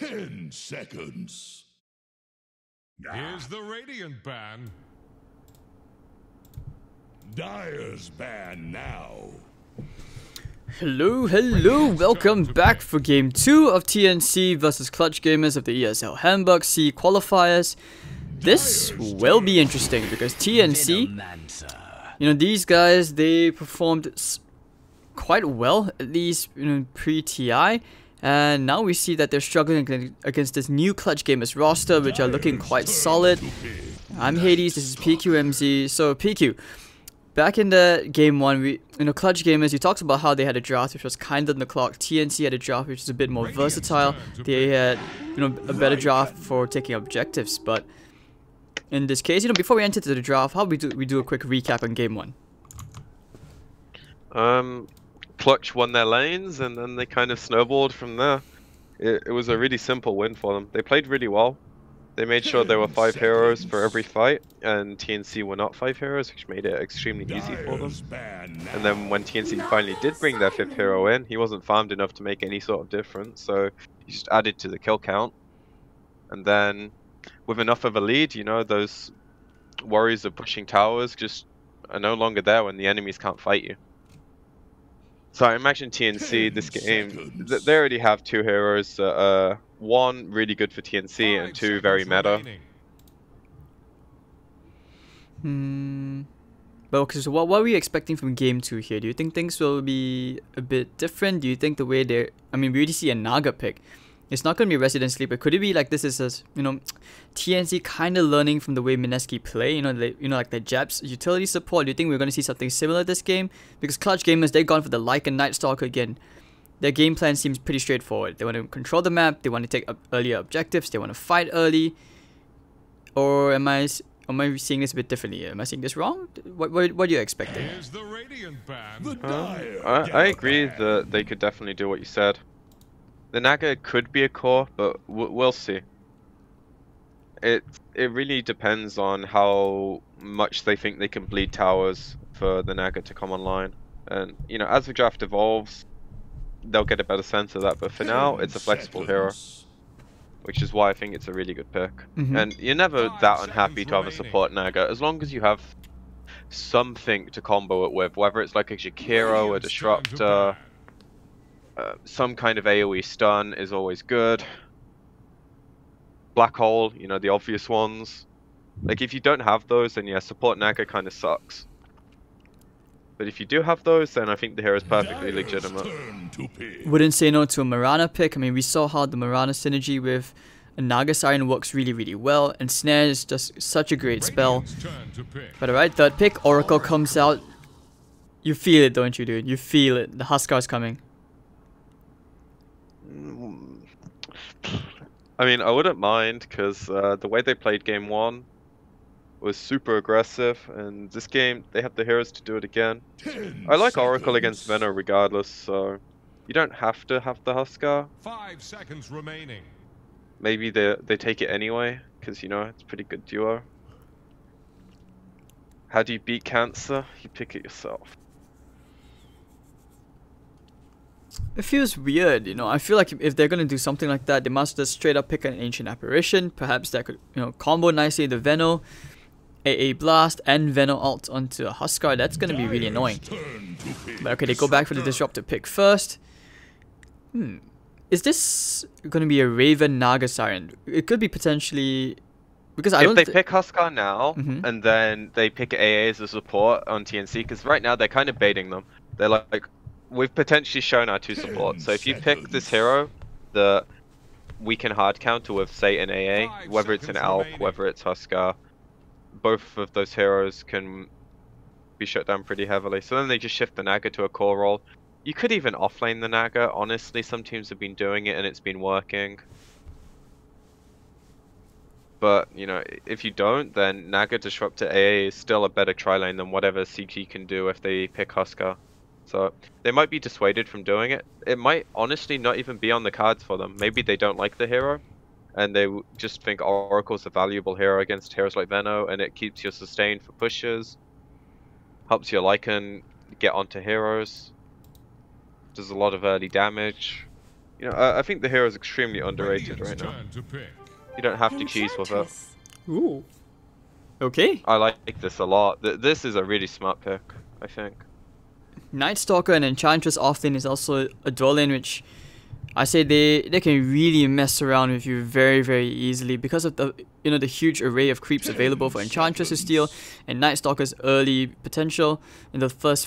10 seconds. Here's the Radiant ban. Dire's ban now. Hello, welcome back for game 2 of TNC versus Clutch Gamers of the ESL Hamburg C qualifiers. This will be interesting because TNC, these guys, they performed quite well, at least pre-TI, and now we see that they're struggling against this new Clutch Gamers roster, which are looking quite solid. I'm Hades, this is PQMZ. So PQ, back in the game 1, Clutch Gamers, you talked about how they had a draft which was kind of on the clock. TNC had a draft which was a bit more versatile. They had, a better draft for taking objectives. But in this case, before we enter into the draft, how we do a quick recap on game 1? Clutch won their lanes, and then they kind of snowballed from there. It was a really simple win for them. They played really well. They made sure there were 5 heroes for every fight, and TNC were not 5 heroes, which made it extremely easy for them. And then when TNC finally did bring their 5th hero in, he wasn't farmed enough to make any sort of difference, so he just added to the kill count. And then, with enough of a lead, those worries of pushing towers just are no longer there when the enemies can't fight you. So I imagine TNC, this game, they already have 2 heroes that are, 1 really good for TNC and 2 very meta. Well, so what are we expecting from game 2 here? Do you think things will be a bit different? Do you think the way they're... we already see a Naga pick. It's not going to be Resident Sleeper. Could it be like this is, TNC kind of learning from the way Mineski play? Like the Japs utility support. Do you think we're going to see something similar this game? Because Clutch Gamers, they've gone for the Lycan Night Stalker again. Their game plan seems pretty straightforward. They want to control the map. They want to take up earlier objectives. They want to fight early. Or am I seeing this a bit differently here? Am I seeing this wrong? What are you expecting? Here's the Radiant ban. I agree that they could definitely do what you said. The Naga could be a core, but we'll see. It really depends on how much they think they can bleed towers for the Naga to come online. And, as the draft evolves, they'll get a better sense of that. But for now, it's a flexible hero, which is why I think it's a really good pick. And you're never that unhappy to have a support Naga, as long as you have something to combo it with, whether it's like a Jakiro, a Disruptor. Some kind of AoE stun is always good. Black Hole, the obvious ones. Like, if you don't have those, then yeah, support Naga kind of sucks. But if you do have those, then I think the hero is perfectly legitimate. Wouldn't say no to a Mirana pick. We saw how the Mirana synergy with a Naga Siren works really, really well. And Snare is just such a great spell. But alright, third pick, Oracle comes out. You feel it, don't you, dude? You feel it. The Huskar's coming. I wouldn't mind, because the way they played game 1 was super aggressive, and this game, they have the heroes to do it again. I like Oracle against Venom regardless, so you don't have to have the Huskar. 5 seconds remaining. Maybe they take it anyway, because, it's a pretty good duo. How do you beat cancer? You pick it yourself. It feels weird, I feel like if they're gonna do something like that, they must just straight up pick an Ancient Apparition. Perhaps that could, combo nicely the Veno, AA Blast, and Veno ult onto a Huskar. That's gonna be really annoying. But okay, they go back for the Disruptor pick first. Is this gonna be a Raven Naga Siren? It could be potentially... Because if they pick Huskar now, and then they pick AA as a support on TNC, because right now they're kind of baiting them. They're like, we've potentially shown our 2 supports, so if you pick this hero that we can hard counter with, say, an AA, whether it's an Alp, whether it's Huskar, both of those heroes can be shut down pretty heavily. So then they just shift the Naga to a core role. You could even offlane the Naga, honestly, some teams have been doing it and it's been working. But, if you don't, then Naga Disruptor AA is still a better tri-lane than whatever CG can do if they pick Huskar. So they might be dissuaded from doing it. It might honestly not even be on the cards for them. Maybe they don't like the hero, and they just think Oracle's a valuable hero against heroes like Veno, and it keeps you sustained for pushes, helps your Lycan get onto heroes, does a lot of early damage. You know, I think the hero is extremely underrated right now. Turn to pick. You don't have to cheese with it. Ooh. Okay. I like this a lot. This is a really smart pick, I think. Night Stalker and Enchantress offlane is also a dual lane which I say they can really mess around with you very, very easily because of the the huge array of creeps available for Enchantress to steal and Night Stalker's early potential in the first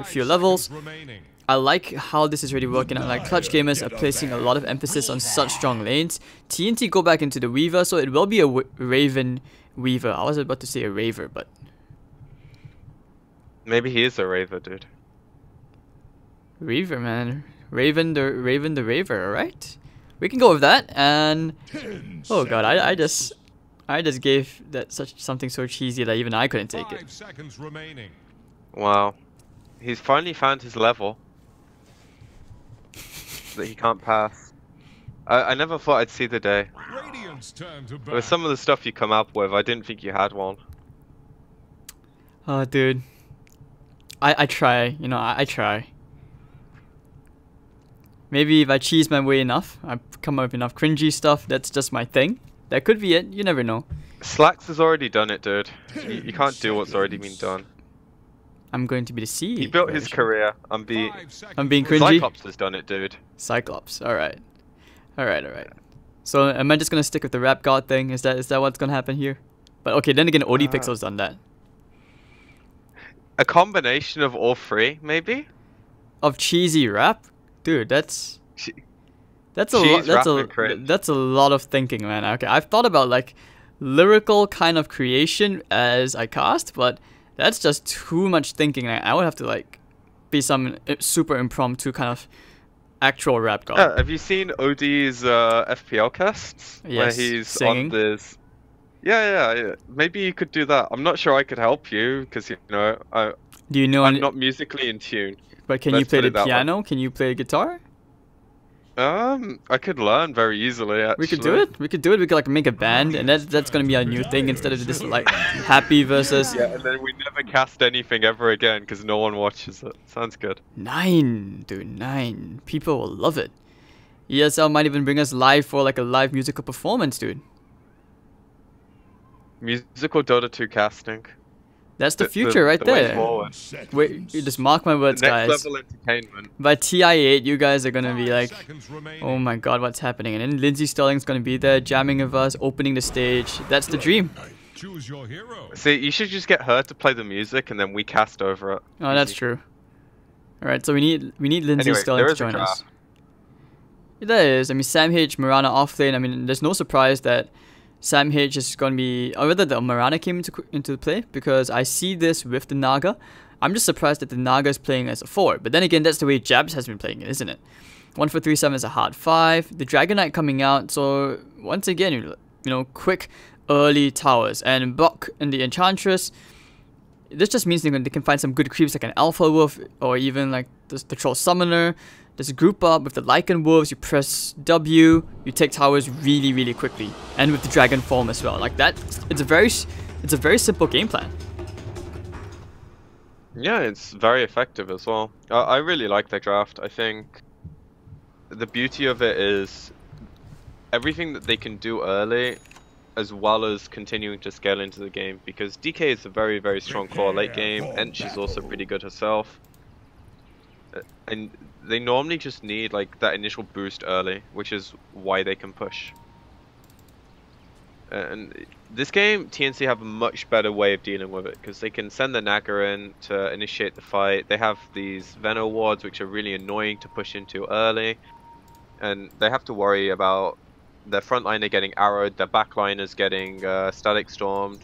few levels. Remaining. I like how this is really working out. Like Clutch Gamers are placing a lot of emphasis on such strong lanes. TNT go back into the Weaver, so it will be a Raven Weaver. I was about to say a Raver, but Maybe he is a Raver, dude. Reaver, man. Raven the Raver, alright? We can go with that, and oh god, I just gave that something so cheesy that even I couldn't take it. 5 seconds remaining. Wow. He's finally found his level that he can't pass. I never thought I'd see the day. Radiant's turn to With some of the stuff you come up with, I didn't think you had one. Oh, dude. I try, I try. Maybe if I cheese my way enough, I come up with enough cringy stuff, that's just my thing. That could be it, you never know. Slacks has already done it, dude. You can't do what's already been done. I'm going to be the C. He built his career. I'm being cringy. cringy? Cyclops has done it, dude. Cyclops, alright. Alright. So am I just gonna stick with the rap god thing? Is that what's gonna happen here? But okay, then again, OD Pixel's done that. A combination of all three, maybe? Of cheesy rap? Dude, that's a Cheese, rap, and cringe. that's a lot of thinking, man. Okay, I've thought about like lyrical kind of creation as I cast, but that's just too much thinking. I would have to like be some super impromptu kind of actual rap god. Have you seen OD's FPL casts? Yes, where he's singing. on this. Yeah. Maybe you could do that. I'm not sure I could help you because Do you know? I'm not musically in tune. But can you Let's play put the it that way. piano? Can you play guitar? I could learn very easily. Actually. We could do it. We could like make a band, and that's gonna be our new thing instead of this like happy versus Yeah, and then we never cast anything ever again because no one watches it. Sounds good. 9, dude, 9. People will love it. ESL might even bring us live for like a live musical performance, dude. Musical Dota 2 casting. That's the future right the way there. forward. Wait, you just mark my words, Next guys. level entertainment. By TI8, you guys are gonna be like, seconds remaining. oh my god, what's happening? And then Lindsay Sterling's gonna be there, jamming with us, opening the stage. That's the dream. Choose your hero. See, you should just get her to play the music and then we cast over it. Oh, that's true. Alright, so we need Lindsay Anyway, Sterling there to is a join us. draft. There is. I mean, Sam H, Marana offlane. I mean, there's no surprise that Sam H is going to be, or rather the Marana came into play because I see this with the Naga. I'm just surprised that the Naga is playing as a 4. But then again, that's the way Jabs has been playing it, isn't it? 1437 is a hard 5. The Dragon Knight coming out. So once again, quick early towers. And Buck and the Enchantress. This just means they can find some good creeps like an Alpha Wolf or even like the Troll Summoner. Just group up with the Lycan Wolves, you press W, you take towers really, really quickly. And with the Dragon Form as well. Like that, it's a very simple game plan. Yeah, it's very effective as well. I really like the draft. I think the beauty of it is everything that they can do early as well as continuing to scale into the game, because DK is a very, very strong core late game. Ench is also pretty good herself. And they normally just need like that initial boost early, which is why they can push. And this game, TNC have a much better way of dealing with it, because they can send the Naga in to initiate the fight. They have these Veno wards, which are really annoying to push into early. And they have to worry about their front liner getting arrowed, their back liners getting static stormed.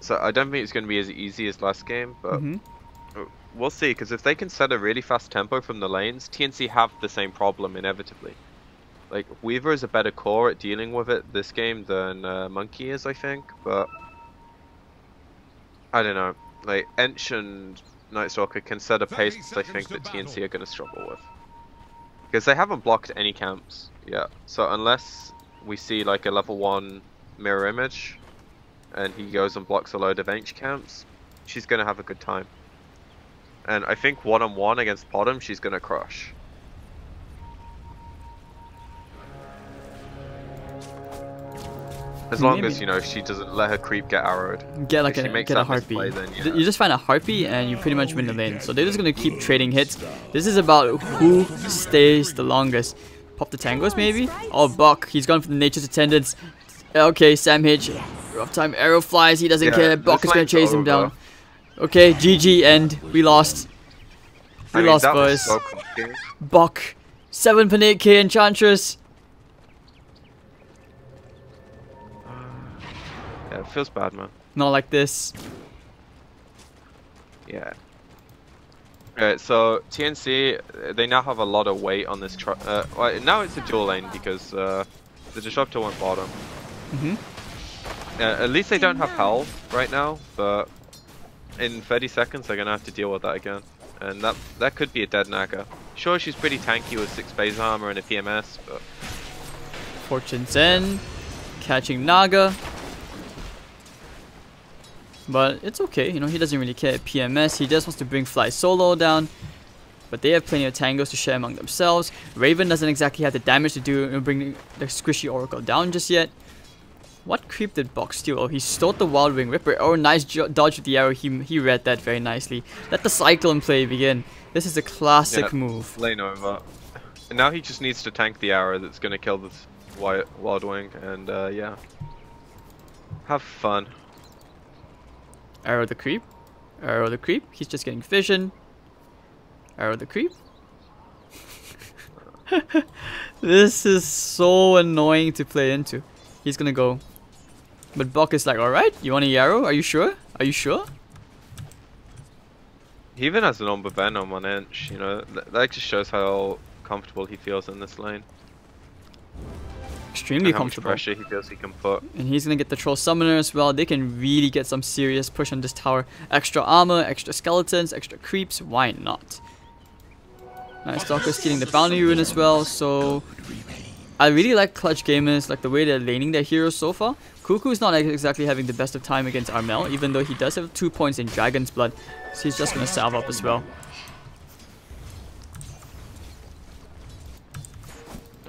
So I don't think it's going to be as easy as last game, but we'll see, because if they can set a really fast tempo from the lanes, TNC have the same problem inevitably. Like, Weaver is a better core at dealing with it this game than Monkey is, I think, but I don't know. Like, Ench and Night Stalker can set a pace I think that TNC are going to struggle with. Because they haven't blocked any camps yet, so unless we see like a level 1 mirror image, and he goes and blocks a load of Ench camps, she's going to have a good time. And I think one-on-one against Bottom, she's going to crush. As long Maybe. as, you know, she doesn't let her creep get arrowed. Get like If she a makes get a that heartbeat. misplay, then, yeah. You just find a heartbeat and you pretty much win the lane. So they're just gonna keep trading hits. This is about who stays the longest. Pop the tangos maybe? Oh, Buck, he's gone for the nature's attendants. Okay, Sam H. Rough time, arrow flies, he doesn't care. Buck is gonna chase him down. Okay, GG, end. We lost. We lost, that was boys. so complicated. Buck, 7.8k Enchantress. Yeah, it feels bad, man. Not like this. Yeah. Alright, so TNC, they now have a lot of weight on this well, now it's a dual lane because the Disruptor went bottom. At least they don't have Hell right now, but in 30 seconds they're gonna have to deal with that again. And that could be a dead Naga. Sure, she's pretty tanky with 6 base armor and a PMS, but... Fortune's End. Catching Naga. But it's okay, you know, he doesn't really care. PMS, he just wants to bring Fly Solo down. But they have plenty of tangos to share among themselves. Raven doesn't exactly have the damage to do bring the squishy Oracle down just yet. What creep did Box steal? Oh, he stole the Wild Wing Ripper. Oh, nice dodge with the arrow. He read that very nicely. Let the Cyclone play begin. This is a classic move. Lane over. And now he just needs to tank the arrow that's gonna kill this Wild Wing, and yeah. Have fun. Arrow the creep. Arrow the creep. He's just getting vision. Arrow the creep. This is so annoying to play into. He's gonna go. But Buck is like, alright, you want a arrow? Are you sure? Are you sure? He even has an Ombre Venom on Inch, you know, that just shows how comfortable he feels in this lane. Extremely and how much comfortable. pressure he feels he can put. And he's gonna get the Troll Summoner as well. They can really get some serious push on this tower. Extra armor, extra skeletons, extra creeps. Why not? Nice Stalker stealing the Bounty Rune as well. So I really like Clutch Gamers, like the way they're laning their heroes so far. Cuckoo's not exactly having the best of time against Armel, even though he does have 2 points in Dragon's Blood. So he's just gonna salve up as well.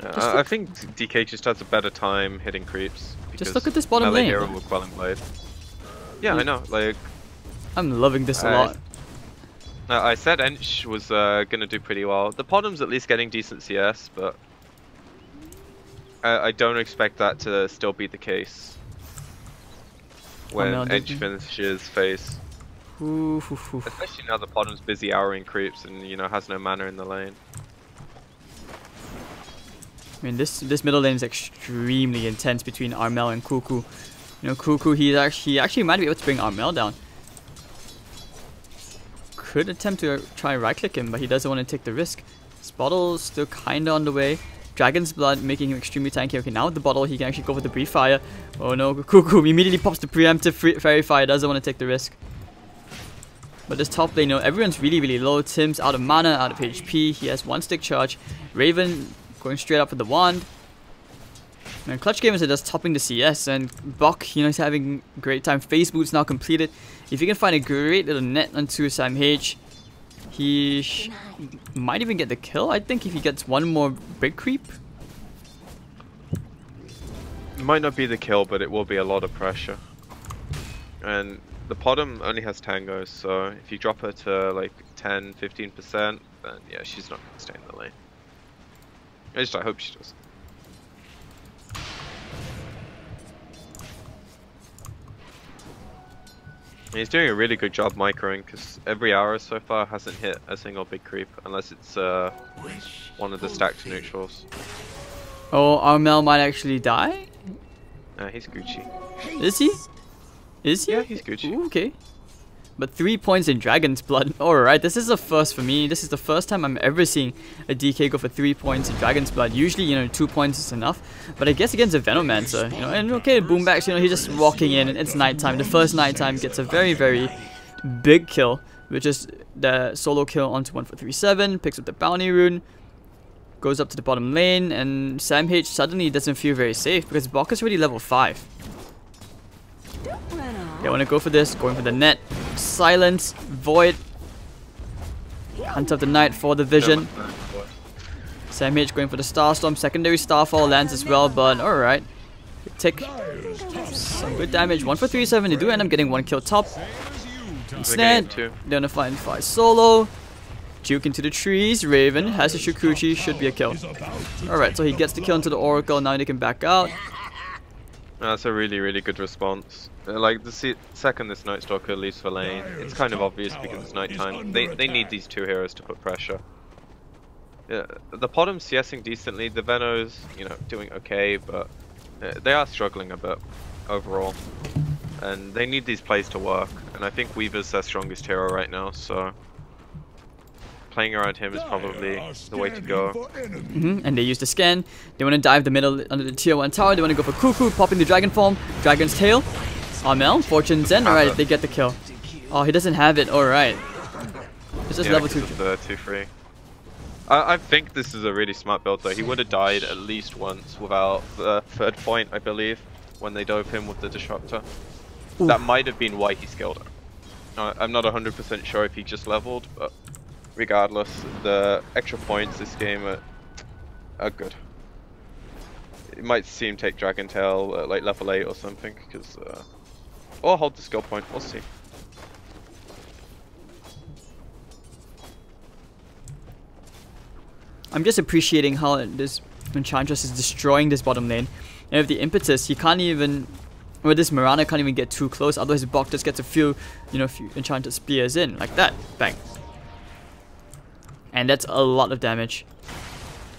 I think DK just has a better time hitting creeps. Just look at this bottom lane. Hero with Quelling Blade. Yeah, I know. Like, I'm loving this a lot. I said Ench was gonna do pretty well. The bottom's at least getting decent CS, but I don't expect that to still be the case when Ench finishes phase. Especially now the bottom's busy arrowing creeps and, you know, has no mana in the lane. I mean, this middle lane is extremely intense between Armel and Cuckoo. You know, Cuckoo, he actually might be able to bring Armel down. Could attempt to try right click him, but he doesn't want to take the risk. His bottle's still kinda on the way. Dragon's Blood making him extremely tanky. Okay, now with the bottle, he can actually go for the Brief Fire. Oh no, Cuckoo immediately pops the preemptive Fairy Fire, doesn't want to take the risk. But this top lane, you know, everyone's really low. Tim's out of mana, out of HP. He has 1 stick charge. Raven going straight up with the wand. And Clutch Gamers are just topping the CS, and Buck, you know, he's having a great time. Phase Boot's now completed. If you can find a great little net onto Sam H, he might even get the kill, I think, if he gets one more big creep. It might not be the kill, but it will be a lot of pressure. And the bottom only has tangos, so if you drop her to like 10-15%, then yeah, she's not going to stay in the lane. I hope she does. He's doing a really good job microing, because every arrow so far hasn't hit a single big creep, unless it's one of the stacked neutrals. Oh, Armel might actually die? He's Gucci. Is he? Is he? Yeah, he's Gucci. Ooh, okay. But 3 points in Dragon's Blood. Alright, this is a first for me. This is the first time I'm ever seeing a DK go for 3 points in Dragon's Blood. Usually, you know, 2 points is enough. But I guess against a Venomancer, you know, and okay, Boombacks, you know, he's just walking in and it's nighttime. The first nighttime gets a very big kill, which is the solo kill onto 1437, picks up the Bounty Rune, goes up to the bottom lane, and Sam H suddenly doesn't feel very safe because Bok is already level 5. They want to go for this, going for the net. Silence, Void. Hunt of the Night for the vision. Sam H going for the Starstorm. Secondary Starfall lands as well, but alright. Tick. Some good damage. 1 for 3-7. They do end up getting 1 kill top. Instead, they're gonna find 5 solo. Juke into the trees. Raven has a Shukuchi. Should be a kill. Alright, so he gets the kill into the Oracle. Now they can back out. That's a really, really good response. Like, the second this Night Stalker leaves for lane, it's kind of obvious because it's nighttime. They need these 2 heroes to put pressure. Yeah, the Podham's CSing decently. The Venos, you know, doing okay, but they are struggling a bit overall. And they need these plays to work. And I think Weaver's their strongest hero right now, so playing around him is probably the way to go. And they use the scan. They want to dive the middle under the tier 1 tower. They want to go for Cuckoo, popping the dragon form, dragon's tail. Amel, Fortune's End. Alright, they get the kill. Oh, he doesn't have it. Alright. It's just level 2. The 2-3. I think this is a really smart build though. He would have died at least once without the 3rd point, I believe, when they dove him with the Disruptor. Ooh. That might have been why he scaled it. I'm not 100% sure if he just leveled, but regardless, the extra points this game are good. It might see him take Dragon Tail at like level 8 or something, because or hold the skill point, we'll see. I'm just appreciating how this Enchantress is destroying this bottom lane. And with the impetus, he can't even, with this Mirana can't even get too close, otherwise Bok just gets a few, you know, Enchantress spears in, like that. Bang. And that's a lot of damage.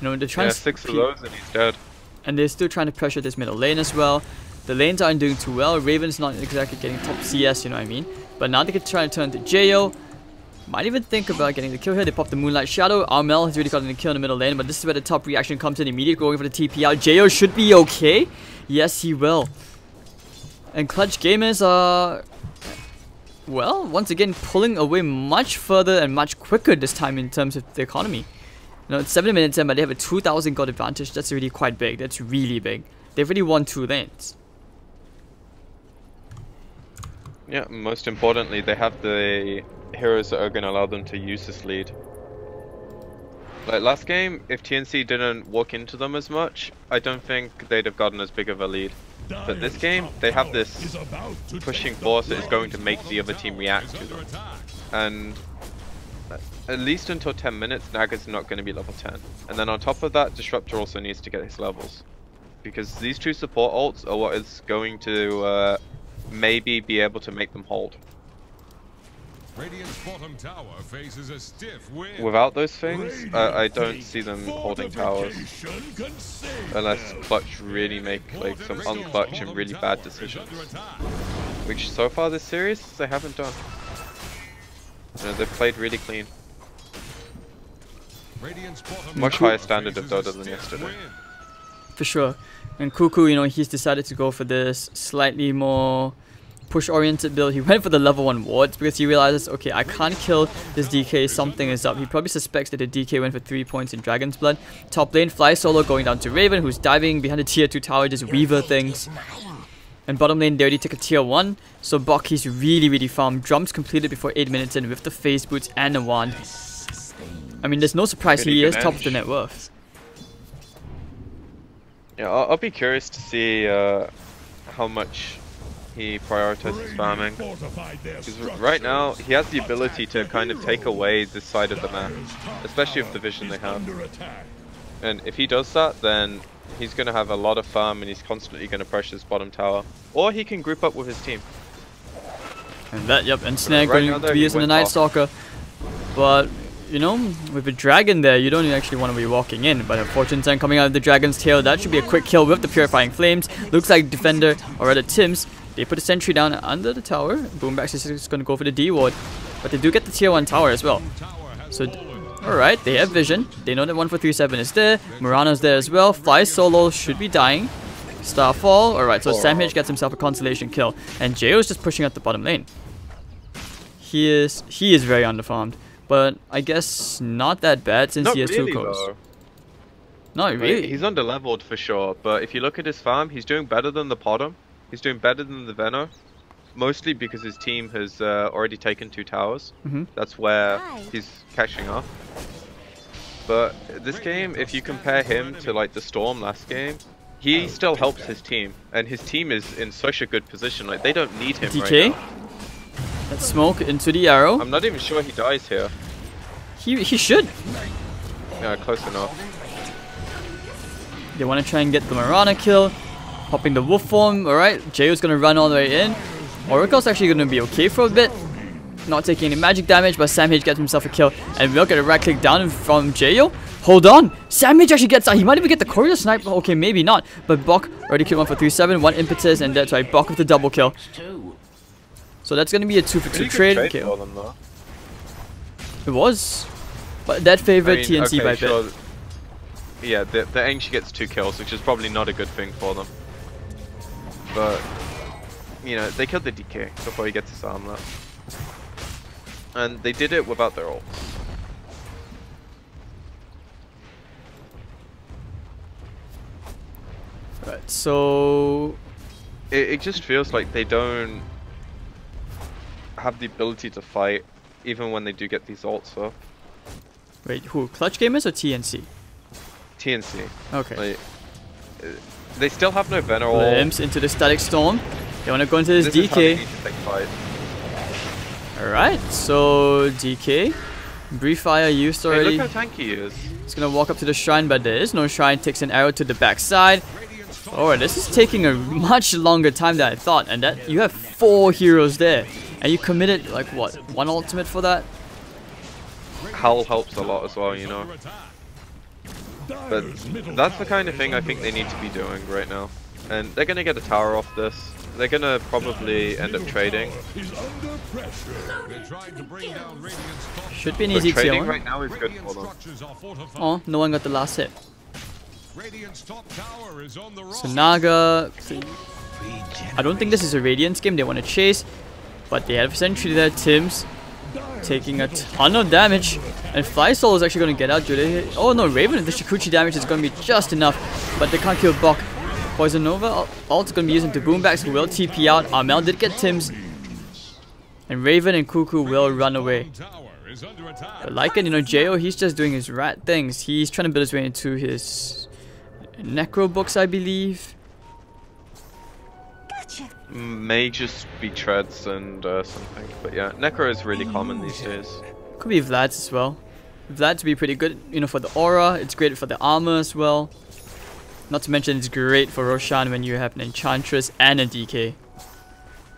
You know, they're trying to 6 of those and he's dead. And they're still trying to pressure this middle lane as well. The lanes aren't doing too well. Raven's not exactly getting top CS, you know what I mean? But now they can try to turn to Jo. Might even think about getting the kill here. They pop the Moonlight Shadow. Armel has really gotten the kill in the middle lane, but this is where the top reaction comes in immediately, going for the TP out. Jo should be okay. Yes, he will. And Clutch Gamers are, well, once again pulling away much further and much quicker this time in terms of the economy. You know, it's 7 minutes in, but they have a 2,000 gold advantage. That's really quite big. That's really big. They've already won 2 lanes. Yeah, most importantly, they have the heroes that are going to allow them to use this lead. Like last game, if TNC didn't walk into them as much, I don't think they'd have gotten as big of a lead. But this game, they have this pushing force that is going to make the other team react to them. And at least until 10 minutes, Naga's not going to be level 10. And then on top of that, Disruptor also needs to get his levels. Because these 2 support ults are what is going to maybe be able to make them hold. Radiant's bottom tower faces a stiff wind. Without those things, I don't see them holding towers. Unless Clutch really make like some unclutch and really bad decisions. Which so far this series, they haven't done. You know, they've played really clean. Much higher standard of Dota than yesterday. For sure. And Cuckoo, you know, he's decided to go for this slightly more push-oriented build. He went for the level 1 wards because he realizes, okay, I can't kill this DK, something is up. He probably suspects that the DK went for 3 points in Dragon's Blood. Top lane, Fly Solo going down to Raven, who's diving behind the tier 2 tower, just Weaver things. And bottom lane, they already took a tier 1, so Bok, he's really farmed. Drums completed before 8 minutes in with the phase boots and a wand. I mean, there's no surprise he is top of the net worth. Yeah, I'll be curious to see how much he prioritizes farming. Because right now, he has the ability to kind of take away this side of the map, especially with the vision they have. And if he does that, then he's going to have a lot of farm and he's constantly going to pressure his bottom tower. Or he can group up with his team. And that, yep, and Snare going to be using the Night Stalker. But, you know, with a dragon there, you don't actually want to be walking in. But a Fortune 10 coming out of the dragon's tail, that should be a quick kill with the Purifying Flames. Looks like Defender, or rather Tims, they put a sentry down under the tower. Boombax is just going to go for the D ward. But they do get the tier 1 tower as well. So, alright, they have vision. They know that 1 for 3-7 is there. Murano's there as well. Fly Solo should be dying. Starfall. Alright, so Sam H gets himself a consolation kill. And Jo's just pushing out the bottom lane. He is very underfarmed. But I guess not that bad since he has really 2 cores. Though. Not really. He's underleveled for sure, but if you look at his farm, he's doing better than the Potom. He's doing better than the Veno. Mostly because his team has already taken 2 towers. That's where he's catching up. But this game, if you compare him to like the Storm last game, he still helps his team, and his team is in such a good position. Like, they don't need him DK. right now. Let's smoke into the arrow. I'm not even sure he dies here. He should. Yeah, close enough. They want to try and get the Marana kill. Popping the wolf form. Alright, Jayo's going to run all the way in. Oracle's actually going to be okay for a bit. Not taking any magic damage, but Sam H gets himself a kill. And we'll get a right click down from Jayo. Hold on. Sam H actually gets out. He might even get the courier snipe. Okay, maybe not. But Bok already killed one for 3-7. One impetus, and that's why Bok with the double kill. So that's going to be a 2-for-2 trade. Okay. For them, though. It was. But that favored TNC okay, by sure. bit. Yeah, the Angsha gets 2 kills, which is probably not a good thing for them. But, you know, they killed the DK before he gets his armlet. And they did it without their ults. Right, so... It just feels like they don't have the ability to fight, even when they do get these ults up. Wait, who? Clutch Gamers or TNC? TNC. Okay. Like, they still have no Venerable. Glimpse into the Static Storm. They want to go into this DK. Alright, so DK. Brief Fire used already. Hey, look how tanky he is. He's gonna walk up to the shrine, but there is no shrine. Takes an arrow to the backside. Oh, this is taking a much longer time than I thought. And that you have 4 heroes there. And you committed, like, what? 1 ultimate for that? Howl helps a lot as well, you know. But that's the kind of thing I think they need to be doing right now. And they're gonna get a tower off this. They're gonna probably end up trading. Should be an But easy trading kill. right now is good for them. Oh, no one got the last hit. So Naga... I don't think this is a Radiance game they want to chase. But they have Sentry there, Tim's. Taking a ton of damage. And Fly Soul is actually going to get out. Oh no, Raven, the Shikuchi damage is going to be just enough. But they can't kill Bok. Poison Nova, ult's going to be using the Boombacks, who will TP out. Armel did get Tim's. And Raven and Cuckoo will run away. But like it, you know, Jayo, he's just doing his rat things. He's trying to build his way into his Necro books, I believe. May just be treads and something, but yeah, Necro is really common these days. Could be Vlad's as well. Vlad's be pretty good, you know, for the aura. It's great for the armor as well. Not to mention, it's great for Roshan when you have an Enchantress and a DK.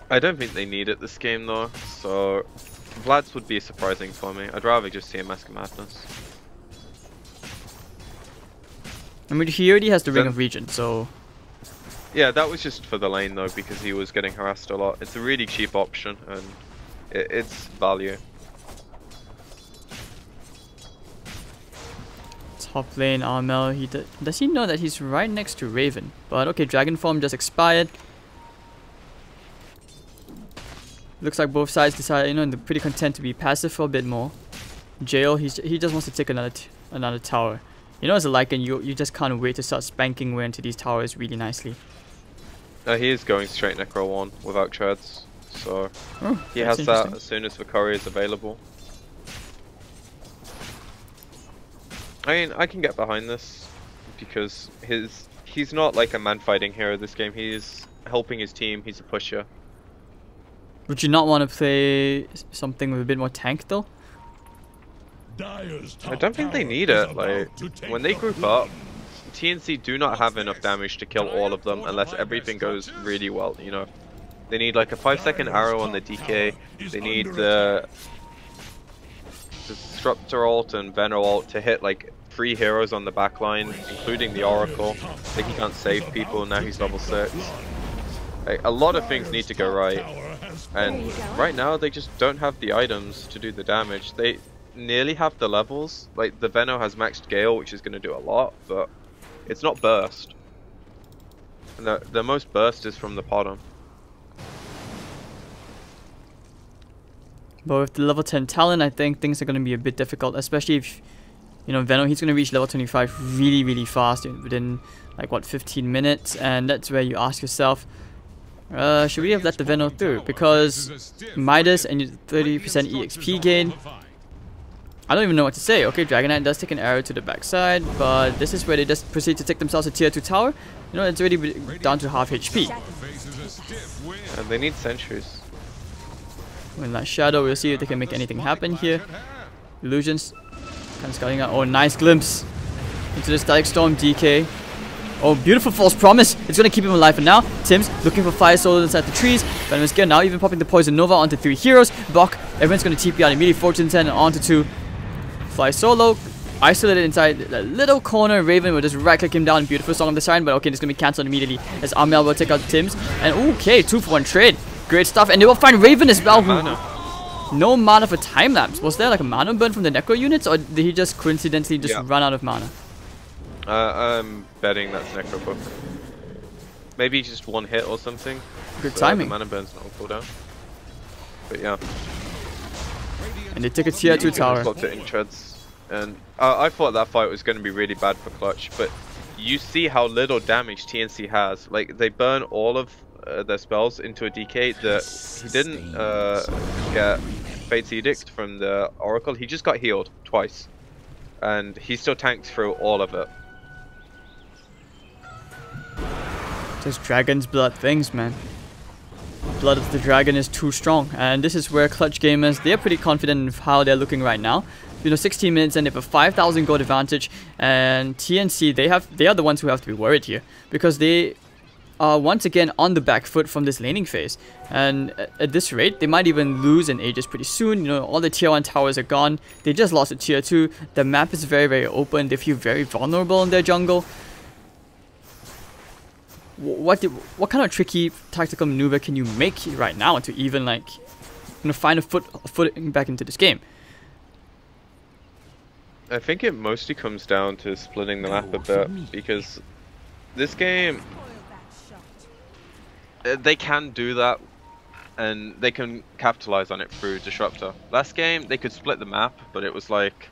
I don't think they need it this game though, so Vlad's would be surprising for me. I'd rather just see a Mask of Madness. I mean, he already has the Ring of Regent, so... Yeah, that was just for the lane though, because he was getting harassed a lot. It's a really cheap option, and it's value. Top lane, Armel, does he know that he's right next to Raven? But okay, Dragon Form just expired. Looks like both sides decided, you know, they're pretty content to be passive for a bit more. Jail, he just wants to take another tower. You know, as a Lycan, you just can't wait to start spanking away into these towers really nicely. He is going straight Necro 1 without treads, so he has that as soon as the courier is available. I mean, I can get behind this because he's not like a man fighting hero this game. He's helping his team. He's a pusher. Would you not want to play something with a bit more tank though? I don't think they need it. Like, when they group up, TNC do not have enough damage to kill all of them unless everything goes really well, you know. They need like a 5-second arrow on the DK. They need the Disruptor ult and Vener ult to hit like 3 heroes on the backline, including the Oracle. Like, he can't save people, now he's level 6. Like, a lot of things need to go right. And right now they just don't have the items to do the damage. They nearly have the levels. Like, the Venom has maxed Gale, which is going to do a lot, but it's not burst. And the most burst is from the bottom. But with the level 10 talent, I think things are going to be a bit difficult, especially if, you know, Venom, he's going to reach level 25 really, really fast within, like, what, 15 minutes, and that's where you ask yourself, should we have let the Venom through? Because Midas and 30% EXP gain, I don't even know what to say. Okay, Dragon Knight does take an arrow to the backside, but this is where they just proceed to take themselves a tier 2 tower. you know, it's already down to half HP. Faces a stiff win. And they need sentries. When that shadow, we'll see if they can make anything happen here. At hand. Illusions, kind of scouting out. Oh, nice glimpse into the Static Storm DK. Oh, beautiful false promise. It's going to keep him alive for now. Tim's looking for fire solo inside the trees. Venomous Gear now even popping the Poison Nova onto 3 heroes. Bok, everyone's going to TP out immediately. Fortune 10 and onto 2. Fly solo. Isolated inside the little corner. Raven will just right click him down. Beautiful Song of the Siren, but okay, it's going to be cancelled immediately as Amel will take out Tim's. And okay, 2-for-1 trade. Great stuff. And they will find Raven as well. No mana for time lapse. Was there like a mana burn from the Necro units, or did he just coincidentally just run out of mana? I'm betting that's Necrobook. Maybe just one hit or something. Good timing. The mana burn's not on cooldown. But yeah. And they take a tier 2 tower. Lots of intreads. And I thought that fight was going to be really bad for Clutch, but you see how little damage TNC has. Like, they burn all of their spells into a DK that he didn't get Fate's Edict from the Oracle. He just got healed twice. And he still tanked through all of it. Just Dragon's Blood things, man. Blood of the Dragon is too strong. And this is where Clutch Gamers, they're pretty confident in how they're looking right now. You know, 16 minutes and they have a 5,000 gold advantage. And TNC, they are the ones who have to be worried here. Because they are once again on the back foot from this laning phase. And at this rate, they might even lose an Aegis pretty soon. You know, all the tier 1 towers are gone. They just lost a tier 2. The map is very, very open. They feel very vulnerable in their jungle. What kind of tricky tactical maneuver can you make right now to even like, you know, find a footing back into this game? I think it mostly comes down to splitting the map a bit, because this game, they can do that and they can capitalize on it through Disruptor. Last game they could split the map, but it was like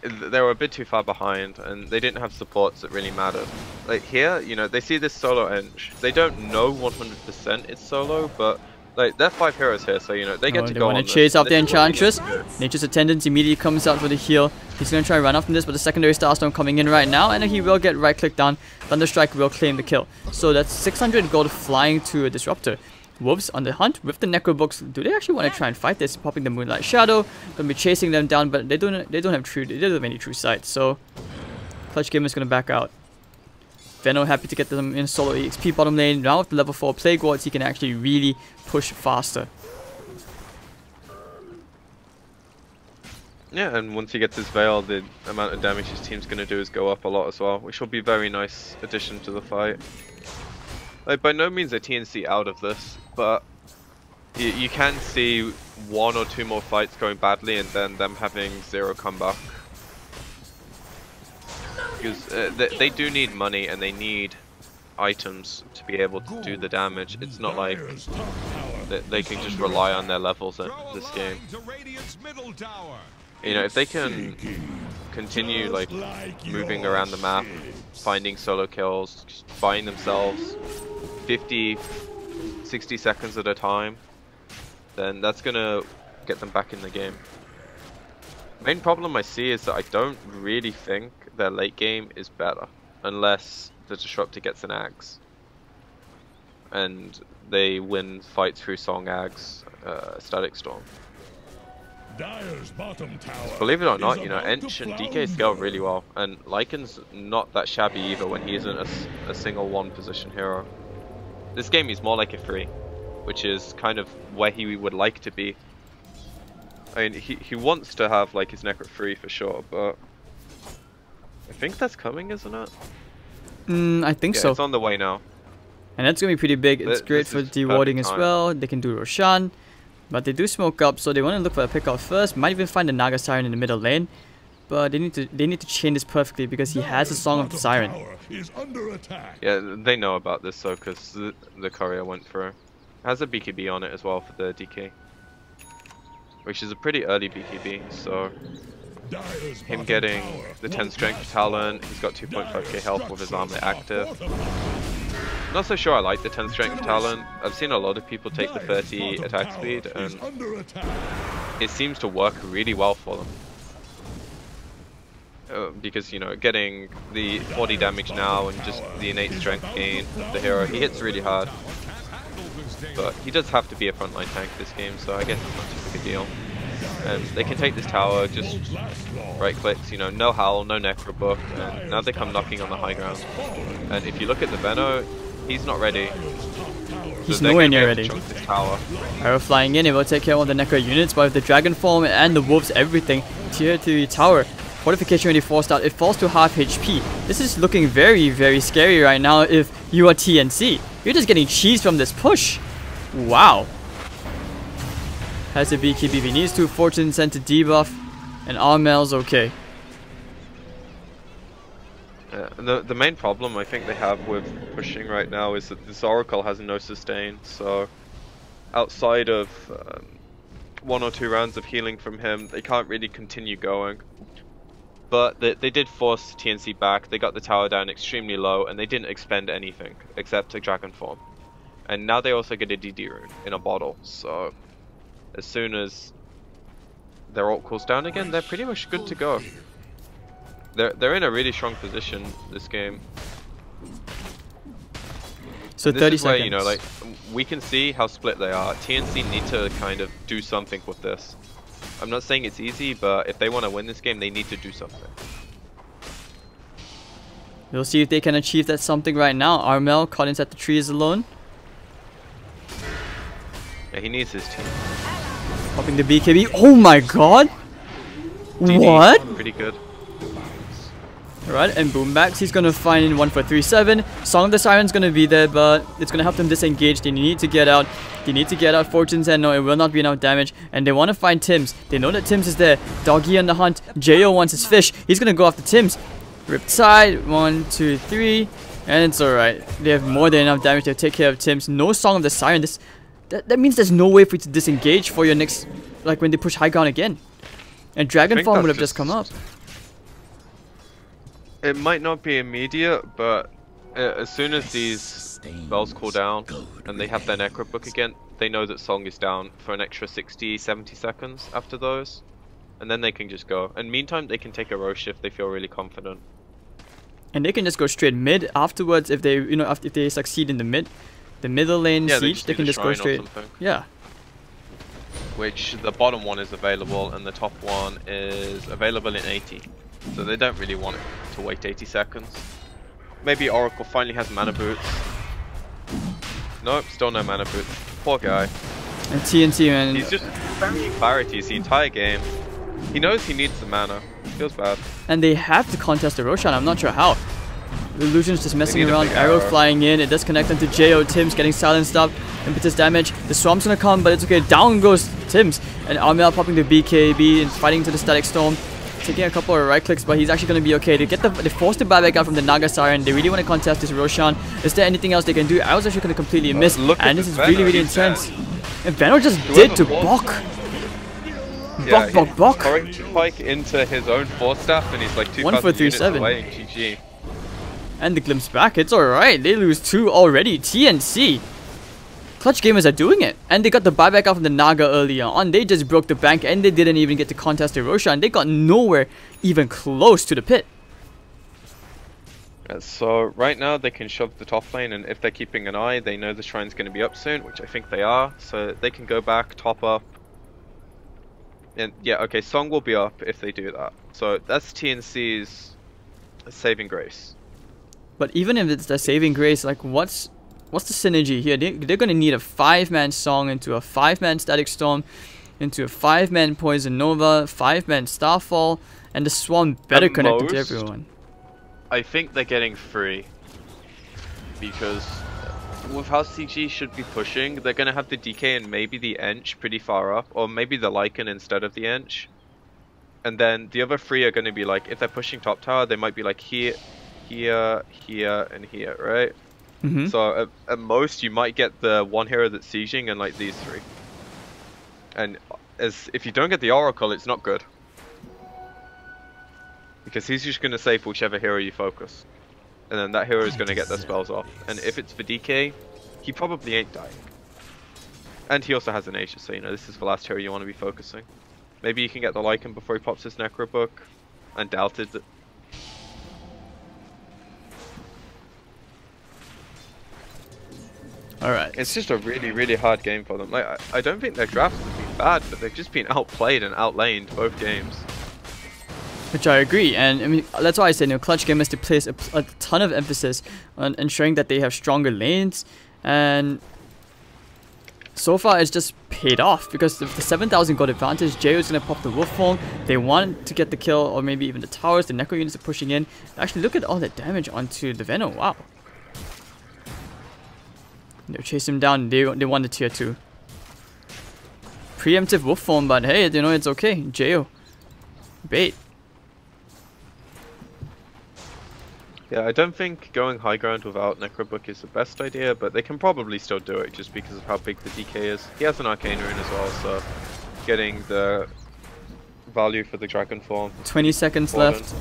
they were a bit too far behind and they didn't have supports that really mattered. Like here, you know, they see this solo eng. They don't know 100% it's solo, but like they're 5 heroes here, so you know they get to go on. They want to chase out the Enchantress. Nature's Attendants immediately comes out for the heal. He's going to try and run off from this, but the secondary Starstorm coming in right now, and he will get right click down. Thunderstrike will claim the kill. So that's 600 gold flying to a Disruptor. Wolves on the hunt with the Necrobooks. Do they actually want to try and fight this? Popping the Moonlight Shadow. Gonna be chasing them down, but they don't have any true sight. So Clutch Gamer is gonna back out. Veno happy to get them in solo EXP bottom lane. Now with the level 4 Plague Wards, he can actually really push faster. Yeah, and once he gets his Veil, the amount of damage his team's gonna do is go up a lot as well, which will be a very nice addition to the fight. Like, by no means are TNC out of this, but you can see 1 or 2 more fights going badly and then them having 0 comeback. Because they do need money and they need items to be able to do the damage. It's not like they can just rely on their levels at this game. You know, if they can continue like moving around the map, finding solo kills, buying themselves 50, 60 seconds at a time, then that's gonna get them back in the game. Main problem I see is that I don't really think their late game is better unless the Disruptor gets an Axe and they win fights through Song Axe, Static Storm. Believe it or not, you know, Ench and DK scale really well, and Lycan's not that shabby either when he isn't a single 1 position hero. This game he's more like a 3, which is kind of where he would like to be. I mean, he wants to have like his Necro 3 for sure, but I think that's coming, isn't it? I think so. It's on the way now. And that's gonna be pretty big. It's great for dewarding as well. They can do Roshan, but they do smoke up, so they want to look for a pick off first. Might even find the Naga Siren in the middle lane, but they need to chain this perfectly because he has a Song of the Siren. Yeah, they know about this though, because the courier went through. Has a BKB on it as well for the DK, which is a pretty early BKB. So him getting the 10 strength talent, he's got 2.5k health with his armlet active. Not so sure I like the 10 strength talent. I've seen a lot of people take the 30 attack speed and it seems to work really well for them. because, you know, getting the 40 damage now and just the innate strength gain of the hero, he hits really hard. But he does have to be a frontline tank this game, so I guess it's not too big a deal. And they can take this tower, just right clicks, you know, no howl, no necrobook, and now they come knocking on the high ground. And if you look at the Veno, he's not ready. He's nowhere near ready. Tower. Arrow flying in, it will take care of all the Necro units, but with the Dragon Form and the Wolves, everything, tier 3 tower. Fortification already forced out, it falls to half HP. This is looking very, very scary right now if you are TNC. You're just getting cheese from this push. Wow. Has a BKB if he needs to, Fortune sent to debuff, and Armel's okay. The main problem I think they have with pushing right now is that this Oracle has no sustain, so outside of 1 or 2 rounds of healing from him, they can't really continue going. But they did force TNC back, they got the tower down extremely low, and they didn't expend anything except a Dragon Form. And now they also get a DD rune in a bottle, so as soon as their ult cools down again, they're pretty much good to go. They're in a really strong position this game. So 30 seconds. Where, you know, like, we can see how split they are. TNC need to kind of do something with this. I'm not saying it's easy, but if they want to win this game, they need to do something. We'll see if they can achieve that something right now. Armel caught inside the trees alone. Yeah, he needs his team. Popping the BKB. Oh my god! DD, what? Pretty good. Alright, and Boombacks, he's gonna find in 1437. Song of the Siren's gonna be there, but it's gonna help them disengage. They need to get out. They need to get out. Fortune said no, it will not be enough damage. And they want to find Tims. They know that Tims is there. Doggy on the hunt. Jo wants his fish. He's gonna go after Tims. Riptide, 1, 2, 3. And it's alright. They have more than enough damage to take care of Tims. No Song of the Siren. That means there's no way for you to disengage for your next, like when they push high ground again. And Dragon Form would have just come up. It might not be immediate, but as soon as these spells cool down and they have their Necro book again, they know that Song is down for an extra 60, 70 seconds after those. And then they can just go. And meantime, they can take a row shift, they feel really confident. And they can just go straight mid afterwards if they, you know, if they succeed in the middle lane siege, they can just go straight. Yeah. Which the bottom one is available and the top one is available in 80. So they don't really want it to wait 80 seconds. Maybe Oracle finally has mana boots. Nope, still no mana boots. Poor guy. And TNC, man. He's just spamming clarities the entire game. He knows he needs the mana. Feels bad. And they have to contest the Roshan, I'm not sure how. The Illusion's just messing around, arrow flying in, it does connect onto Jo. Tim's getting silenced up, impetus damage. The Swamp's gonna come, but it's okay. Down goes Tim's. And Armel popping the BKB and fighting to the Static Storm. Taking a couple of right clicks, but he's actually going to be okay. They forced the buyback out from the Naga Siren. They really want to contest this Roshan. Is there anything else they can do? I was actually going to completely miss. And this is really, really intense. And Veno just did to Bok. Bok. Correct spike into his own 4-staff, and he's like 2,000 units away. GG. And the glimpse back. It's alright. They lose 2 already. TNC. Clutch Gamers are doing it, and they got the buyback out from the Naga earlier on. They just broke the bank, and they didn't even get to contest the Roshan. They got nowhere even close to the pit. So right now they can shove the top lane, and if they're keeping an eye, they know the shrine's going to be up soon, which I think they are. So they can go back, top up, and yeah, okay, Song will be up if they do that. So that's TNC's saving grace. But even if it's the saving grace, like what's the synergy here? They're going to need a 5-man Song into a 5-man Static Storm, into a 5-man Poison Nova, 5-man Starfall, and the Swarm better connected to everyone. I think they're getting 3. Because with how CG should be pushing, they're going to have the DK and maybe the Ench pretty far up, or maybe the Lycan instead of the Ench. And then the other 3 are going to be like, if they're pushing top tower, they might be like here, here, here, and here, right? So at most you might get the one hero that's sieging and like these 3. And if you don't get the Oracle, it's not good. Because he's just going to save whichever hero you focus. And then that hero is going to get their spells off. And if it's for DK, he probably ain't dying. And he also has an Aegis, so you know, this is the last hero you want to be focusing. Maybe you can get the Lycan before he pops his Necro book. Undoubted Alright. It's just a really hard game for them. Like, I don't think their drafts have been bad, but they've just been outplayed and outlaned both games. Which I agree, and I mean that's why I said, you know, Clutch Gamers to place a ton of emphasis on ensuring that they have stronger lanes, and so far it's just paid off because of the 7,000 gold advantage. Jayo is gonna pop the wolf form. They want to get the kill, or maybe even the towers. The Necro units are pushing in. Actually, look at all that damage onto the Venom. Wow. They chase him down. They won the tier 2. Preemptive wolf form, but hey, you know, it's okay. Jayo. Bait. Yeah, I don't think going high ground without Necrobook is the best idea, but they can probably still do it just because of how big the DK is. He has an Arcane Rune as well, so getting the value for the Dragon form. 20 seconds left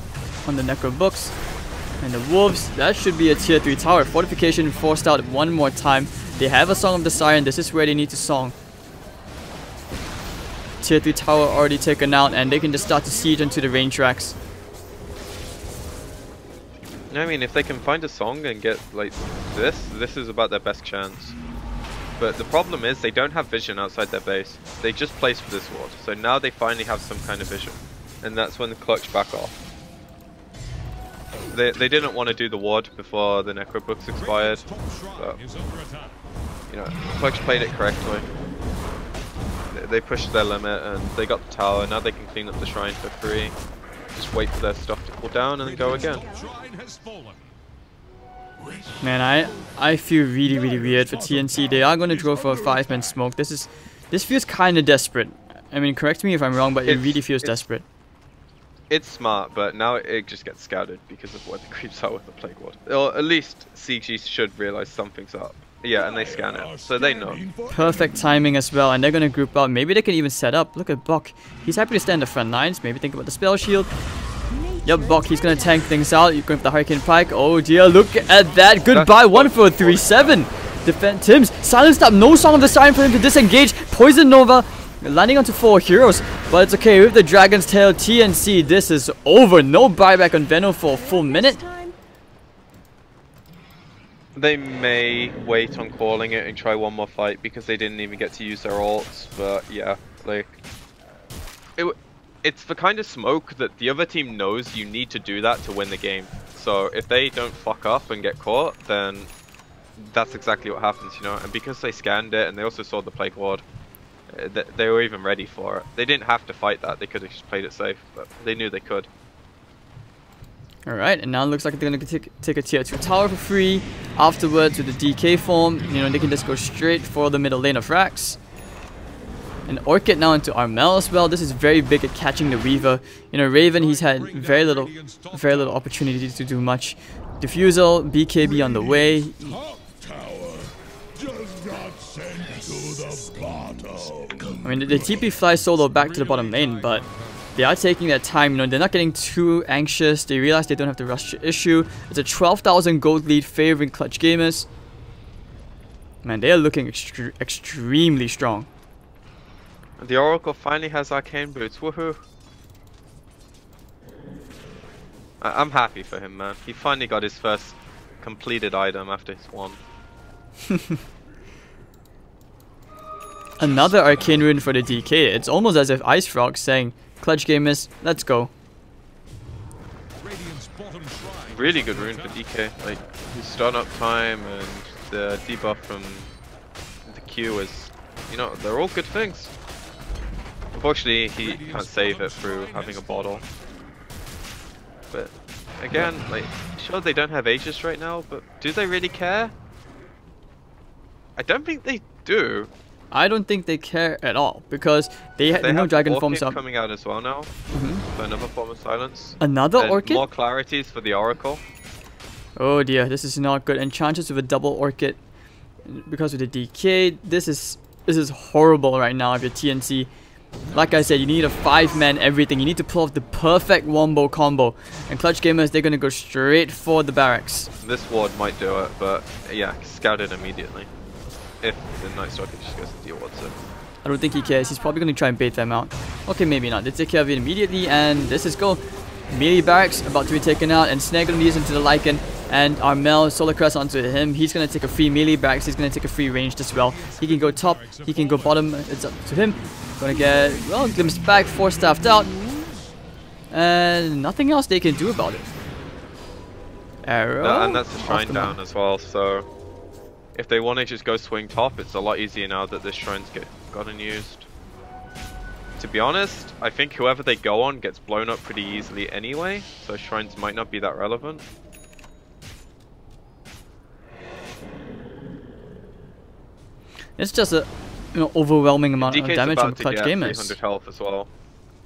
on the Necrobooks. And the Wolves, that should be a tier 3 tower. Fortification forced out one more time. They have a Song of the Siren. This is where they need to song. Tier 3 tower already taken out, and they can just start to siege into the range racks. I mean, if they can find a song and get like this is about their best chance. But the problem is they don't have vision outside their base. They just placed for this ward, so now they finally have some kind of vision, and that's when the Clutch back off. They didn't want to do the ward before the Necrobooks expired, so you know, Clutch played it correctly. They pushed their limit and they got the tower. Now they can clean up the shrine for free. Just wait for their stuff to cool down and then go again. Man, I feel really weird for TNC. They are going to go for a 5-man smoke. This feels kind of desperate. I mean, correct me if I'm wrong, but it really feels desperate. It's smart, but now it just gets scouted because of where the creeps are with the Plague Ward. Or at least CG should realize something's up. Yeah, and they scan it, so they know. Perfect timing as well, and they're going to group up. Maybe they can even set up. Look at Bok. He's happy to stand the front lines. Maybe think about the spell shield. Yep, Bok, he's going to tank things out. You're going for the Hurricane Pike. Oh dear, look at that. Goodbye, 1 for 3-7. Defend Tims. Silence Stop. No Song of the Siren for him to disengage. Poison Nova. Landing onto 4 heroes. But it's okay. With the Dragon's Tail, TNC, this is over. No buyback on Venom for a full minute. They may wait on calling it and try one more fight because they didn't even get to use their ults, but yeah, like it's the kind of smoke that the other team knows you need to do that to win the game. So if they don't fuck up and get caught, then that's exactly what happens, you know. And because they scanned it and they also saw the Plague Ward, they were even ready for it. They didn't have to fight that, they could have just played it safe, but they knew they could. Alright, and now it looks like they're going to take a tier 2 tower for free. Afterwards, with the DK form, you know, they can just go straight for the middle lane of Rax. And Orchid now into Armel as well. This is very big at catching the Weaver. You know, Raven, he's had very little opportunity to do much. Diffusal, BKB on the way. I mean, the TP flies solo back to the bottom lane, but they are taking their time, you know, they're not getting too anxious. They realize they don't have to rush the issue. It's a 12,000 gold lead favoring Clutch Gamers. Man, they are looking extremely strong. The Oracle finally has Arcane Boots, woohoo! I'm happy for him, man. He finally got his first completed item after his one. Another Arcane Rune for the DK. It's almost as if Ice Frog's saying, Clutch Gamers, let's go. Really good rune for DK. Like, his stun up time and the debuff from the Q is, you know, they're all good things. Unfortunately, he can't save it through having a bottle. But again, like, sure they don't have Aegis right now, but do they really care? I don't think they do. I don't think they care at all because they know Dragon forms up. Coming out as well now. For another form of silence. Another Orchid? More clarities for the Oracle. Oh dear, this is not good. And chances with a double Orchid because of the DK. This is horrible right now if you're TNC. Like I said, you need a 5-man everything. You need to pull off the perfect wombo combo. And Clutch Gamers, they're gonna go straight for the barracks. This ward might do it, but yeah, scout it immediately. If the Night Stalker just goes to deal with it. I don't think he cares. He's probably going to try and bait them out. Okay, maybe not. They take care of it immediately, and this is go. Melee barracks about to be taken out, and Snare going to be used into the Lycan. And Armel, Solar Crest onto him. He's going to take a free melee. Barracks, he's going to take a free ranged as well. He can go top, he can go bottom. It's up to him. Going to get, well, glimpsed back, 4-staffed out. And nothing else they can do about it. Arrow. And that's the shrine down as well, so if they want to just go swing top, it's a lot easier now that the shrines gotten used. To be honest, I think whoever they go on gets blown up pretty easily anyway, so shrines might not be that relevant. It's just a overwhelming amount of DK's damage about on to Clutch get Gamers. 300 health as well,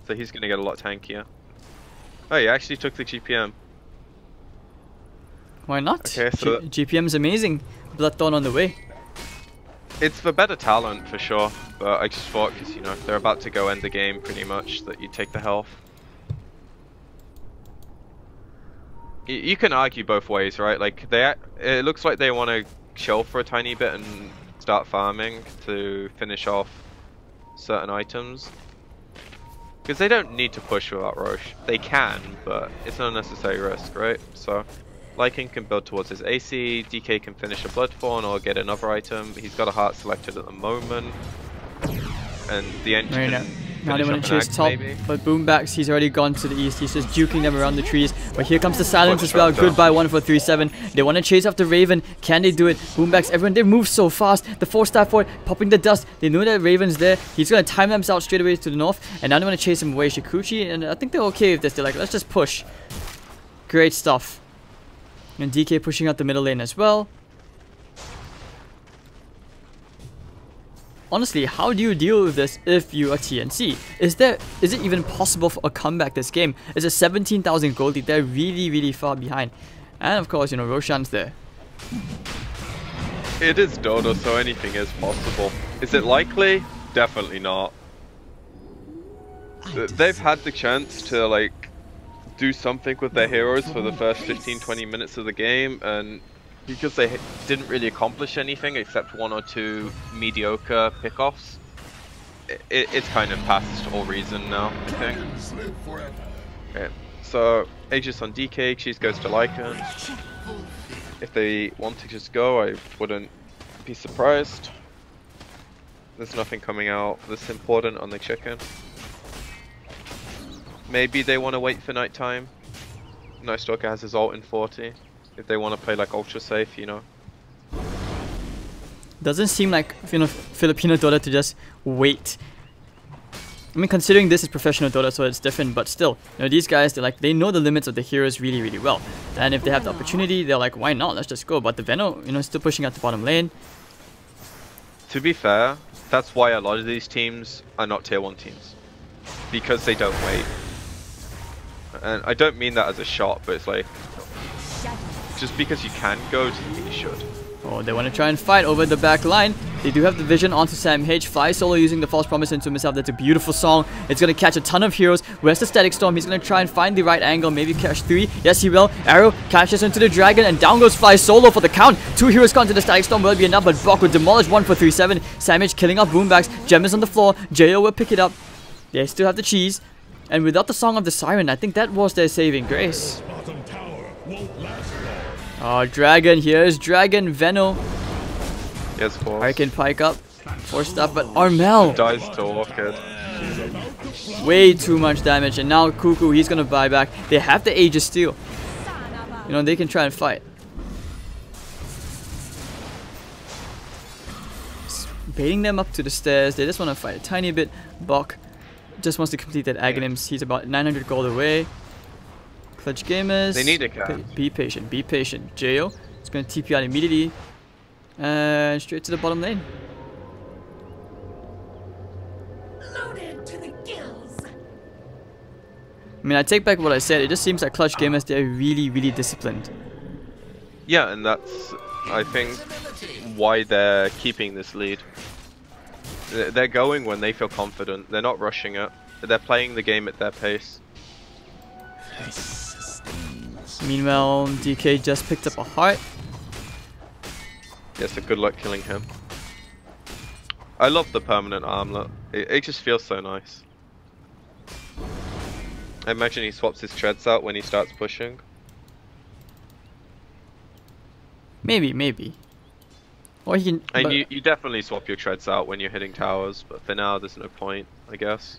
so he's going to get a lot tankier. Oh, he actually took the GPM. Why not? Okay, so GPM is amazing. Bloodthorn on the way. it's the better talent for sure, but I just thought, because, you know, they're about to go end the game pretty much, that you take the health. You can argue both ways, right? Like, it looks like they want to chill for a tiny bit and start farming to finish off certain items. Because they don't need to push without Roche. They can, but it's an unnecessary risk, right? So, Lycan can build towards his AC, DK can finish a Bloodthorn or get another item. He's got a heart selected at the moment. And the engine can now they want to chase axe, top, maybe. but Boombacks, he's already gone to the east. He's just juking them around the trees. But here comes the silence as well. Goodbye 1-4-3-7. They want to chase after Raven. Can they do it? Boombacks, everyone, they move so fast. The 4-star forward, popping the dust. They know that Raven's there. He's going to time them out straight away to the north. And now they want to chase him away. Shikuchi, and I think they're okay with this. They're like, let's just push. Great stuff. And DK pushing out the middle lane as well. Honestly, how do you deal with this if you are TNC? Is it even possible for a comeback this game? It's a 17,000 gold lead. They're really, really far behind. And of course, you know, Roshan's there. It is Dota, so anything is possible. Is it likely? Definitely not. They've had the chance to, like, do something with their heroes for the first 15-20 minutes of the game, and because they didn't really accomplish anything except one or two mediocre pickoffs, it's kind of past all reason now, I think. Okay, so Aegis on DK, Cheese goes to Lycan. If they want to just go, I wouldn't be surprised. There's nothing coming out this important on the chicken. Maybe they want to wait for nighttime. Night Stalker has his ult in 40. If they want to play like ultra safe, you know. Doesn't seem like, you know, Filipino Dota to just wait. I mean, considering this is professional Dota, so it's different, but still, you know, these guys, they know the limits of the heroes really, really well. And if they have the opportunity, they're like, why not? Let's just go. But the Veno, you know, still pushing out the bottom lane. To be fair, that's why a lot of these teams are not tier 1 teams. Because they don't wait. And I don't mean that as a shot, but it's like, just because you can go doesn't mean you should. Oh, they want to try and fight over the back line. They do have the vision onto Sam H. Fly solo using the false promise into himself. That's a beautiful song. It's going to catch a ton of heroes. Where's the static storm? He's going to try and find the right angle. Maybe catch 3. Yes, he will. Arrow catches into the dragon, and down goes Fly solo for the count. 2 heroes gone to the static storm will be enough, but Bok will demolish 1-4-3-7. Sam H killing off Boombacks. Gem is on the floor. Jo will pick it up. They still have the cheese. And without the Song of the Siren, I think that was their saving grace. Oh, Dragon. Here's Dragon. Veno. Yes, boss. Hurricane Pike up. 4-star, but Armel Dies to Orchid. way too much damage. And now Cuckoo, he's going to buy back. They have the Aegis Steel. You know, they can try and fight. Just baiting them up to the stairs. They just want to fight a tiny bit. Bok just wants to complete that Aghanims. He's about 900 gold away. Clutch Gamers. They need a cap. Be patient. Be patient. Jo is going to TP out immediately. And straight to the bottom lane. Loaded to the gills. I mean, I take back what I said. It just seems like Clutch Gamers, they're really, really disciplined. Yeah, and that's, I think, why they're keeping this lead. They're going when they feel confident. They're not rushing it. They're playing the game at their pace. Meanwhile, DK just picked up a heart. Yes, so good luck killing him. I love the permanent armlet. It just feels so nice. I imagine he swaps his treads out when he starts pushing. Maybe. Or he can... And but- you definitely swap your treads out when you're hitting towers, but for now there's no point, I guess.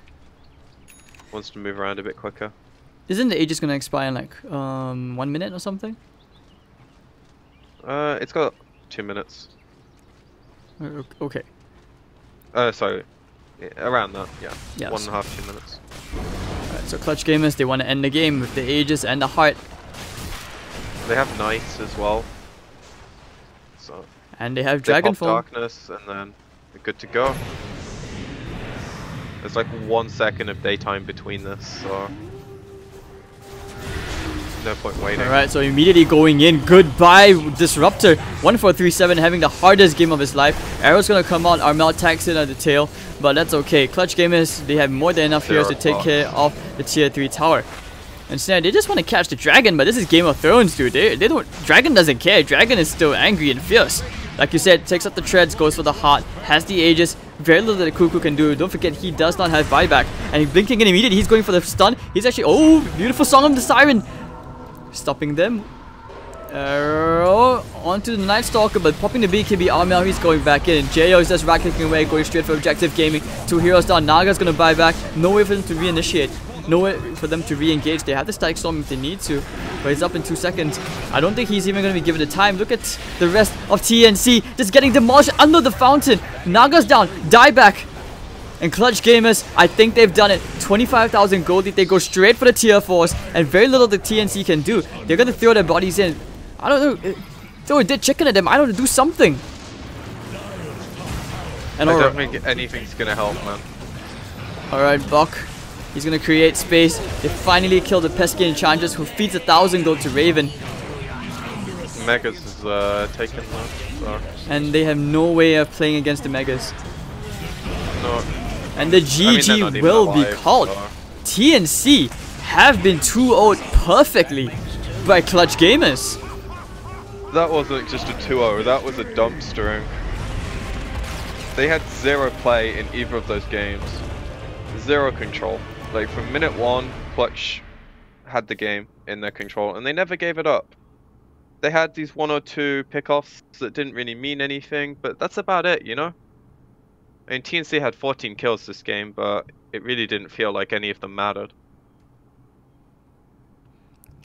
Wants to move around a bit quicker. Isn't the Aegis gonna expire in like 1 minute or something? It's got 2 minutes. Okay. Sorry. Around that, yeah. Yes. 1.5, 2 minutes. Alright, so Clutch Gamers, they want to end the game with the Aegis and the Heart. They have Knights as well. So And they have they pop Dragonfall. Darkness and then they're good to go. There's like 1 second of daytime between this, so no point waiting. Alright, so immediately going in. Goodbye, Disruptor. 1437 having the hardest game of his life. Arrow's gonna come out. Armel tags in at the tail, but that's okay. Clutch Gamers, they have more than enough heroes to take care of the tier 3 tower. Instead, they just want to catch the dragon, but this is Game of Thrones, dude. They don't. Dragon doesn't care. Dragon is still angry and fierce. Like you said, takes up the treads, goes for the heart, has the Aegis. Very little that the Cuckoo can do. Don't forget, he does not have buyback. And he's blinking in immediately. He's going for the stun. He's actually... Oh, beautiful Song of the Siren. Stopping them. Arrow onto the Night Stalker, but popping the BKB Armel, he's going back in. Jo is just right-clicking away, going straight for Objective Gaming. 2 heroes down. Naga's gonna buy back. No way for them to reinitiate. No way for them to re-engage. They have the Static Storm if they need to, but he's up in 2 seconds. I don't think he's even going to be given the time. Look at the rest of TNC just getting demolished under the fountain. Naga's down. Die back. And Clutch Gamers, I think they've done it. 25,000 gold. They go straight for the tier 4s, and very little the TNC can do. They're going to throw their bodies in. I don't know. Throw a dead chicken at them. I don't know. Do something. And I don't think anything's going to help, man. Alright, Buck. He's gonna create space. They finally kill the pesky Enchantress who feeds 1,000 gold to Raven. Megas is taken that, so. And they have no way of playing against the Megas. No. And the GG will be called. So. TNC have been 2-0'd perfectly by Clutch Gamers. That wasn't just a 2-0, that was a dumpstering. They had 0 play in either of those games. 0 control. Like from minute 1, Clutch had the game in their control and they never gave it up. They had these 1 or 2 pickoffs that didn't really mean anything, but that's about it, you know? I mean, TNC had 14 kills this game, but it really didn't feel like any of them mattered.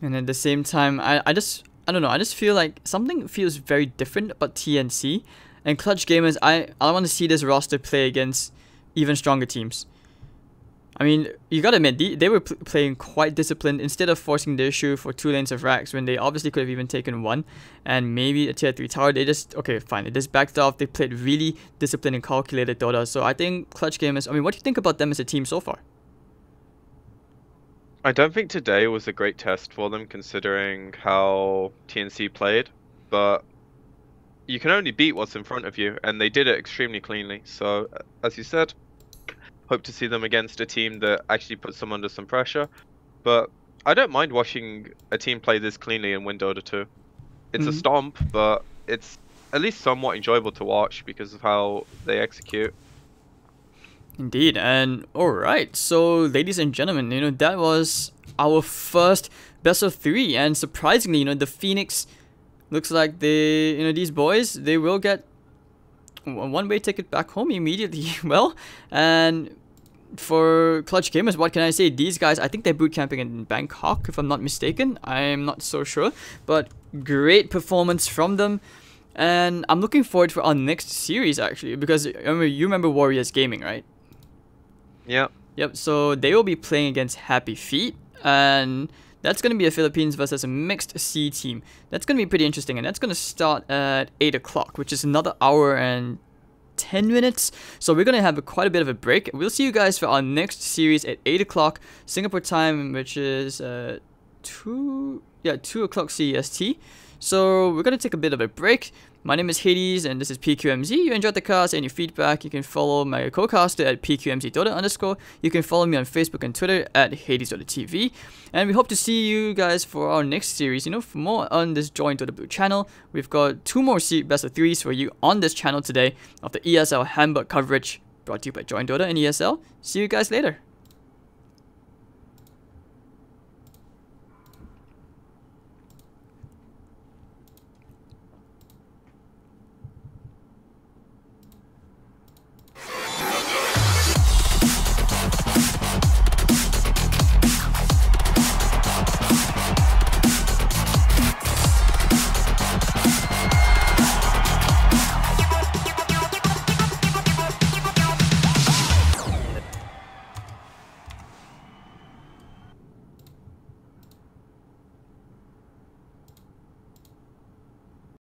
And at the same time, I don't know, I just feel like something feels very different about TNC. And Clutch Gamers, I want to see this roster play against even stronger teams. I mean, you gotta admit, they were playing quite disciplined instead of forcing the issue for 2 lanes of racks when they obviously could have even taken 1 and maybe a tier 3 tower. They just, okay, fine, they just backed off. They played really disciplined and calculated Dota. So I think Clutch Gamers, I mean, what do you think about them as a team so far? I don't think today was a great test for them considering how TNC played, but you can only beat what's in front of you and they did it extremely cleanly. So, as you said, hope to see them against a team that actually puts them under some pressure. But I don't mind watching a team play this cleanly and win Dota 2. It's a stomp, but it's at least somewhat enjoyable to watch because of how they execute. Indeed. And alright, so ladies and gentlemen, you know, that was our first best of 3. And surprisingly, you know, the Phoenix looks like they, you know, these boys, they will get one-way ticket back home immediately. Well, and for Clutch Gamers, what can I say? These guys, I think they're boot camping in Bangkok, if I'm not mistaken. I'm not so sure, but great performance from them. And I'm looking forward for our next series, actually, because you remember Warriors Gaming, right? Yeah. Yep, so they will be playing against Happy Feet, and that's going to be a Philippines versus a mixed C team. That's going to be pretty interesting, and that's going to start at 8 o'clock, which is another hour and 10 minutes. So we're going to have quite a bit of a break. We'll see you guys for our next series at 8 o'clock Singapore time, which is 2 o'clock CEST. So we're going to take a bit of a break. My name is Hades and this is PQMZ. You enjoyed the cast and your feedback, you can follow my co-caster at PQMZDota_. You can follow me on Facebook and Twitter at HadesDotaTV. And we hope to see you guys for our next series. You know, for more on this Join Dota Blue channel, we've got 2 more best of 3s for you on this channel today of the ESL Hamburg coverage brought to you by Join Dota and ESL. See you guys later.